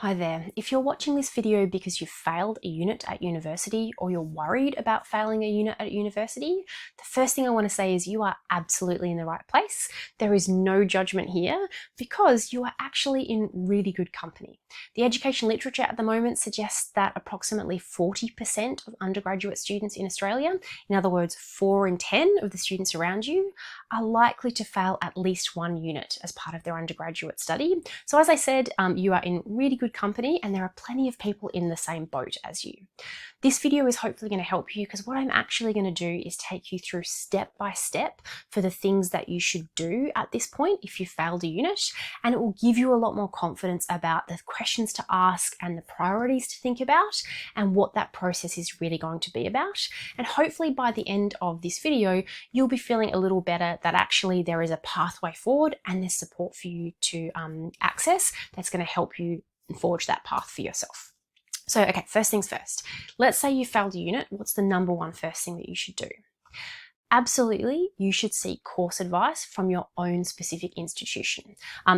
Hi there. If you're watching this video because you failed a unit at university or you're worried about failing a unit at university, the first thing I want to say is you are absolutely in the right place. There is no judgment here because you are actually in really good company. The education literature at the moment suggests that approximately 40% of undergraduate students in Australia, in other words, 4 in 10 of the students around you, are likely to fail at least one unit as part of their undergraduate study. So as I said, you are in really good company and there are plenty of people in the same boat as you. This video is hopefully going to help you because what I'm actually going to do is take you through step by step for the things that you should do at this point if you failed a unit, and it will give you a lot more confidence about the questions to ask and the priorities to think about and what that process is really going to be about. And hopefully by the end of this video, you'll be feeling a little better that actually there is a pathway forward and there's support for you to access that's going to help you forge that path for yourself. So, okay, first things first. Let's say you failed a unit. What's the number one first thing that you should do? Absolutely, you should seek course advice from your own specific institution.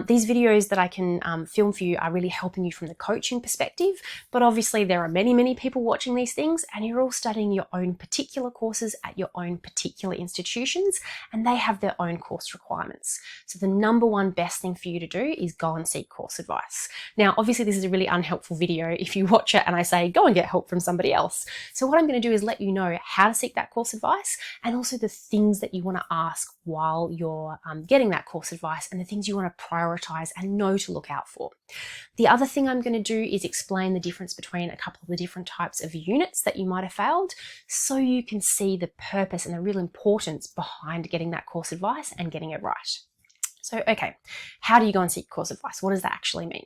These videos that I can film for you are really helping you from the coaching perspective, but obviously there are many people watching these things and you're all studying your own particular courses at your own particular institutions and they have their own course requirements. So the number one best thing for you to do is go and seek course advice. Now, obviously this is a really unhelpful video if you watch it and I say, go and get help from somebody else. So what I'm going to do is let you know how to seek that course advice and also the things that you want to ask while you're getting that course advice and the things you want to prioritize and know to look out for. The other thing I'm going to do is explain the difference between a couple of the different types of units that you might have failed so you can see the purpose and the real importance behind getting that course advice and getting it right. So, okay, how do you go and seek course advice? What does that actually mean?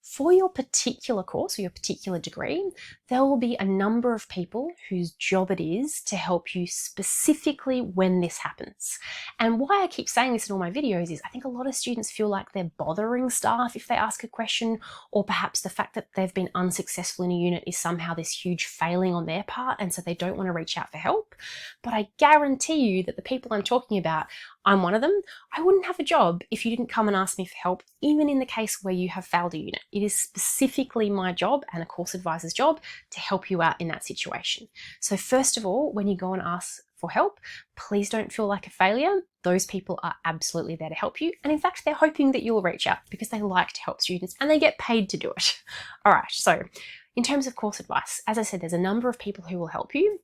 For your particular course or your particular degree, there will be a number of people whose job it is to help you specifically when this happens. And why I keep saying this in all my videos is I think a lot of students feel like they're bothering staff if they ask a question, or perhaps the fact that they've been unsuccessful in a unit is somehow this huge failing on their part, and so they don't want to reach out for help. But I guarantee you that the people I'm talking about, I'm one of them. I wouldn't have a job if you didn't come and ask me for help, even in the case where you have failed a unit. It is specifically my job and a course advisor's job to help you out in that situation. So first of all, when you go and ask for help, please don't feel like a failure. Those people are absolutely there to help you. And in fact, they're hoping that you'll reach out because they like to help students and they get paid to do it. All right, so in terms of course advice, as I said, there's a number of people who will help you.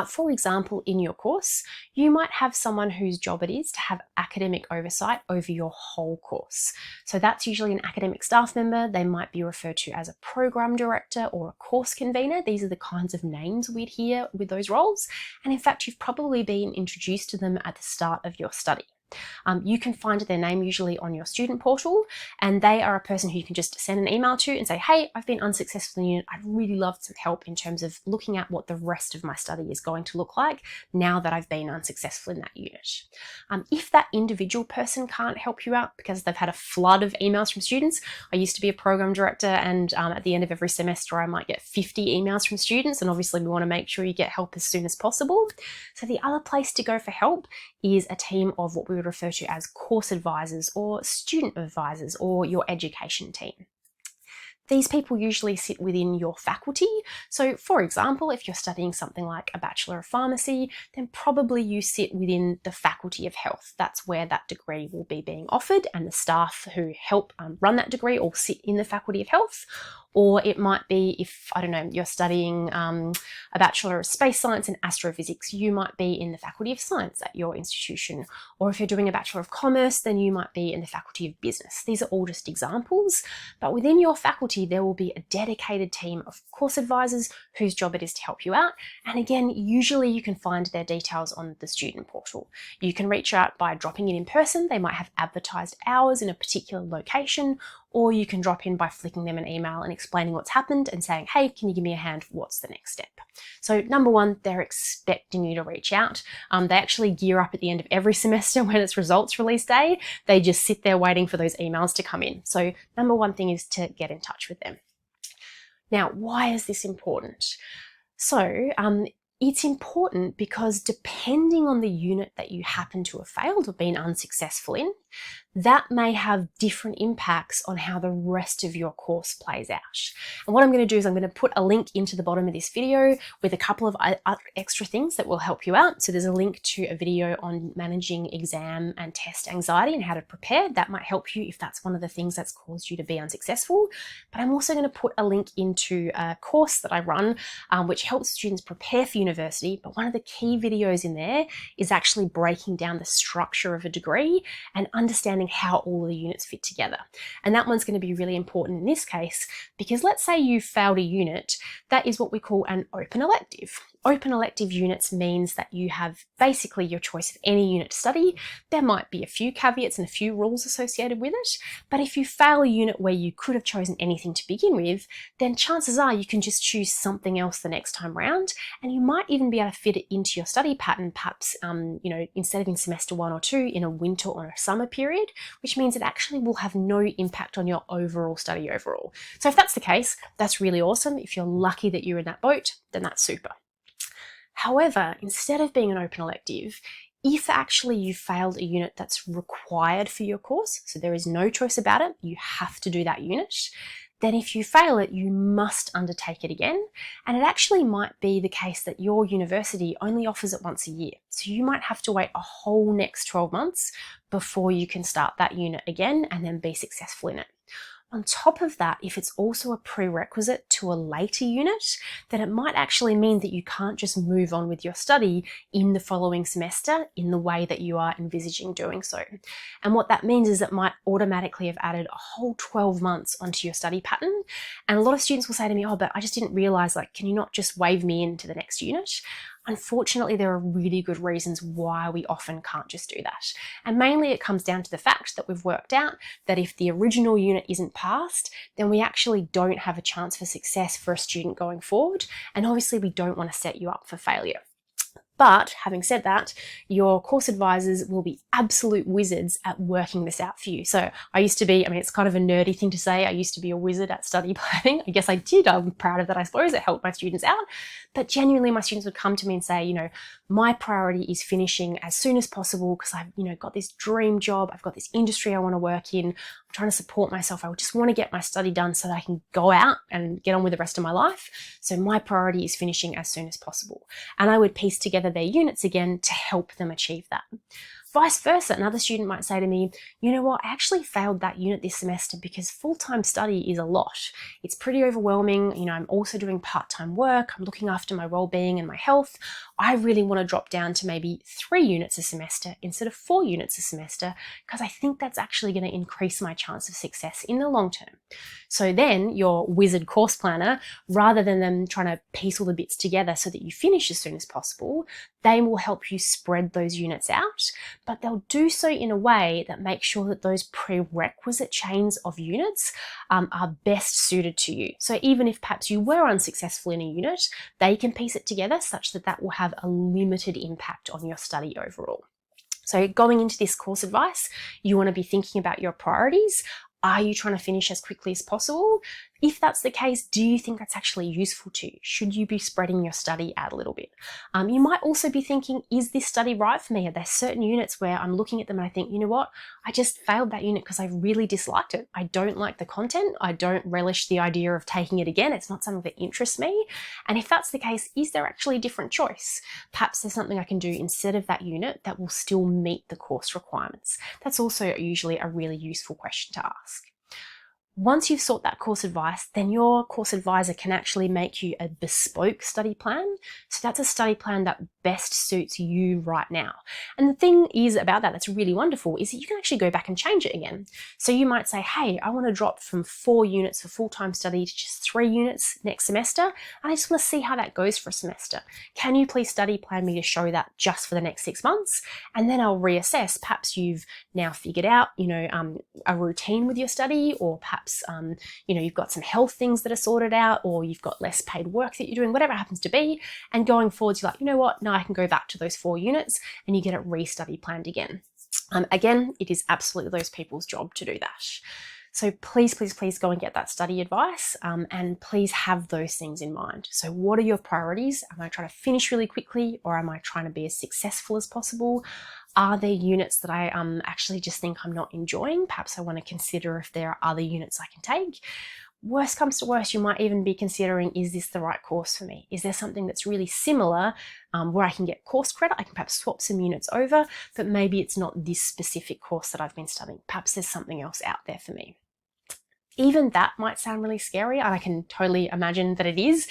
For example, in your course, you might have someone whose job it is to have academic oversight over your whole course. So that's usually an academic staff member. They might be referred to as a program director or a course convener. These are the kinds of names we'd hear with those roles. And in fact, you've probably been introduced to them at the start of your study. You can find their name usually on your student portal, and they are a person who you can just send an email to and say, hey, I've been unsuccessful in the unit. I'd really love some help in terms of looking at what the rest of my study is going to look like now that I've been unsuccessful in that unit. If that individual person can't help you out because they've had a flood of emails from students, I used to be a program director, and at the end of every semester I might get 50 emails from students, and obviously we want to make sure you get help as soon as possible. So the other place to go for help is a team of what we would refer to as course advisors or student advisors or your education team. These people usually sit within your faculty. So for example, if you're studying something like a Bachelor of Pharmacy, then probably you sit within the Faculty of Health. That's where that degree will be being offered, and the staff who help run that degree all sit in the Faculty of Health. Or it might be if, I don't know, you're studying a Bachelor of Space Science and Astrophysics, you might be in the Faculty of Science at your institution. Or if you're doing a Bachelor of Commerce, then you might be in the Faculty of Business. These are all just examples, but within your faculty, there will be a dedicated team of course advisors whose job it is to help you out. And again, usually you can find their details on the student portal. You can reach out by dropping in person. They might have advertised hours in a particular location, or you can drop in by flicking them an email and explaining what's happened and saying, hey, can you give me a hand? What's the next step? So number one, they're expecting you to reach out. They actually gear up at the end of every semester when it's results release day. They just sit there waiting for those emails to come in. So number one thing is to get in touch with them. Now, why is this important? So it's important because depending on the unit that you happen to have failed or been unsuccessful in, that may have different impacts on how the rest of your course plays out. And what I'm going to do is I'm going to put a link into the bottom of this video with a couple of other extra things that will help you out. So there's a link to a video on managing exam and test anxiety and how to prepare. That might help you if that's one of the things that's caused you to be unsuccessful. But I'm also going to put a link into a course that I run, which helps students prepare for university. But one of the key videos in there is actually breaking down the structure of a degree and understanding how all the units fit together. And that one's going to be really important in this case, because let's say you failed a unit, that is what we call an open elective. Open elective units means that you have basically your choice of any unit to study. There might be a few caveats and a few rules associated with it, but if you fail a unit where you could have chosen anything to begin with, then chances are you can just choose something else the next time round, and you might even be able to fit it into your study pattern, perhaps instead of in semester 1 or 2, in a winter or a summer period, which means it actually will have no impact on your overall study overall. So if that's the case, that's really awesome. If you're lucky that you're in that boat, then that's super. However, instead of being an open elective, if actually you failed a unit that's required for your course, so there is no choice about it, you have to do that unit, then if you fail it, you must undertake it again. And it actually might be the case that your university only offers it once a year. So you might have to wait a whole next 12 months before you can start that unit again and then be successful in it. On top of that, if it's also a prerequisite to a later unit, then it might actually mean that you can't just move on with your study in the following semester in the way that you are envisaging doing so. And what that means is it might automatically have added a whole 12 months onto your study pattern. And a lot of students will say to me, oh, but I just didn't realize, can you not just wave me into the next unit? Unfortunately, there are really good reasons why we often can't just do that. And mainly it comes down to the fact that we've worked out that if the original unit isn't passed, then we actually don't have a chance for success for a student going forward. And obviously we don't want to set you up for failure. But having said that, your course advisors will be absolute wizards at working this out for you. So I used to be, it's kind of a nerdy thing to say, I used to be a wizard at study planning. I guess I did. I'm proud of that, I suppose. It helped my students out. But genuinely, my students would come to me and say, my priority is finishing as soon as possible because I've, got this dream job. I've got this industry I want to work in. I'm trying to support myself. I just want to get my study done so that I can go out and get on with the rest of my life. So my priority is finishing as soon as possible. And I would piece together their units again to help them achieve that. Vice versa, another student might say to me, you know what, I actually failed that unit this semester because full-time study is a lot. It's pretty overwhelming. I'm also doing part-time work. I'm looking after my well-being and my health. I really want to drop down to maybe 3 units a semester instead of 4 units a semester because I think that's actually going to increase my chance of success in the long term. So then your wizard course planner, rather than them trying to piece all the bits together so that you finish as soon as possible, they will help you spread those units out, but they'll do so in a way that makes sure that those prerequisite chains of units are best suited to you. So even if perhaps you were unsuccessful in a unit, they can piece it together such that that will have a limited impact on your study overall. So going into this course advice, you want to be thinking about your priorities. Are you trying to finish as quickly as possible? If that's the case, do you think that's actually useful to you? Should you be spreading your study out a little bit? You might also be thinking, is this study right for me? Are there certain units where I'm looking at them and I think, you know what? I just failed that unit because I really disliked it. I don't like the content. I don't relish the idea of taking it again. It's not something that interests me. And if that's the case, is there actually a different choice? Perhaps there's something I can do instead of that unit that will still meet the course requirements. That's also usually a really useful question to ask. Once you've sought that course advice, then your course advisor can actually make you a bespoke study plan. So that's a study plan that best suits you right now. And the thing is about that that's really wonderful is that you can actually go back and change it again. So you might say, hey, I want to drop from 4 units for full-time study to just 3 units next semester. And I just want to see how that goes for a semester. Can you please study plan me to show that just for the next 6 months? And then I'll reassess. Perhaps you've now figured out, a routine with your study, or perhaps you've got some health things that are sorted out, or you've got less paid work that you're doing, whatever it happens to be. And going forwards, you're like, you know what, now I can go back to those 4 units, and you get it restudy planned again. Again, it is absolutely those people's job to do that. So please, please, please go and get that study advice, and please have those things in mind. So what are your priorities? Am I trying to finish really quickly, or am I trying to be as successful as possible? Are there units that I actually just think I'm not enjoying? Perhaps I want to consider if there are other units I can take. Worst comes to worst, you might even be considering, is this the right course for me? Is there something that's really similar where I can get course credit? I can perhaps swap some units over, but maybe it's not this specific course that I've been studying. Perhaps there's something else out there for me. Even that might sound really scary, and I can totally imagine that it is.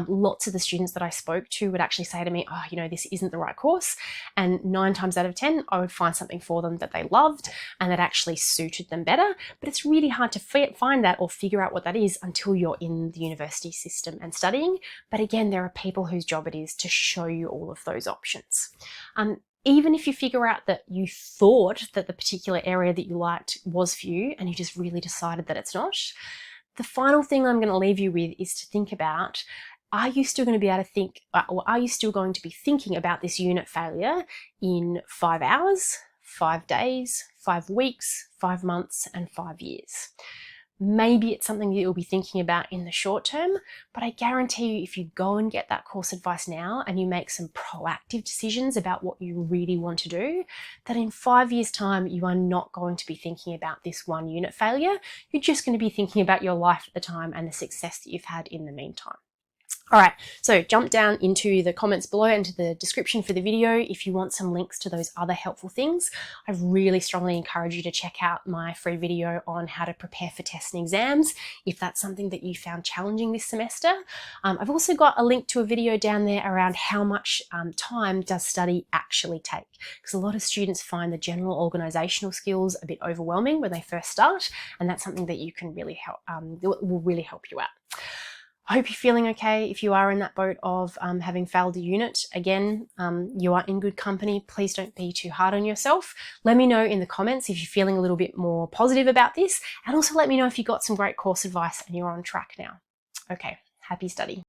Lots of the students that I spoke to would actually say to me, oh, you know, this isn't the right course. And 9 times out of 10, I would find something for them that they loved and that actually suited them better. But it's really hard to find that or figure out what that is until you're in the university system and studying. But again, there are people whose job it is to show you all of those options. Even if you figure out that you thought that the particular area that you liked was for you and you just really decided that it's not, the final thing I'm going to leave you with is to think about, are you still going to be able to think, or are you still going to be thinking about this unit failure in 5 hours, 5 days, 5 weeks, 5 months, and 5 years? Maybe it's something that you'll be thinking about in the short term, but I guarantee you if you go and get that course advice now and you make some proactive decisions about what you really want to do, that in 5 years' time, you are not going to be thinking about this one unit failure. You're just going to be thinking about your life at the time and the success that you've had in the meantime. All right, so jump down into the comments below and to the description for the video if you want some links to those other helpful things. I really strongly encourage you to check out my free video on how to prepare for tests and exams if that's something that you found challenging this semester. I've also got a link to a video down there around how much time does study actually take, because a lot of students find the general organizational skills a bit overwhelming when they first start, and that's something that you can really help, will really help you out. I hope you're feeling okay. If you are in that boat of having failed a unit, again, you are in good company. Please don't be too hard on yourself. Let me know in the comments if you're feeling a little bit more positive about this, and also let me know if you got some great course advice and you're on track now. Okay, happy study.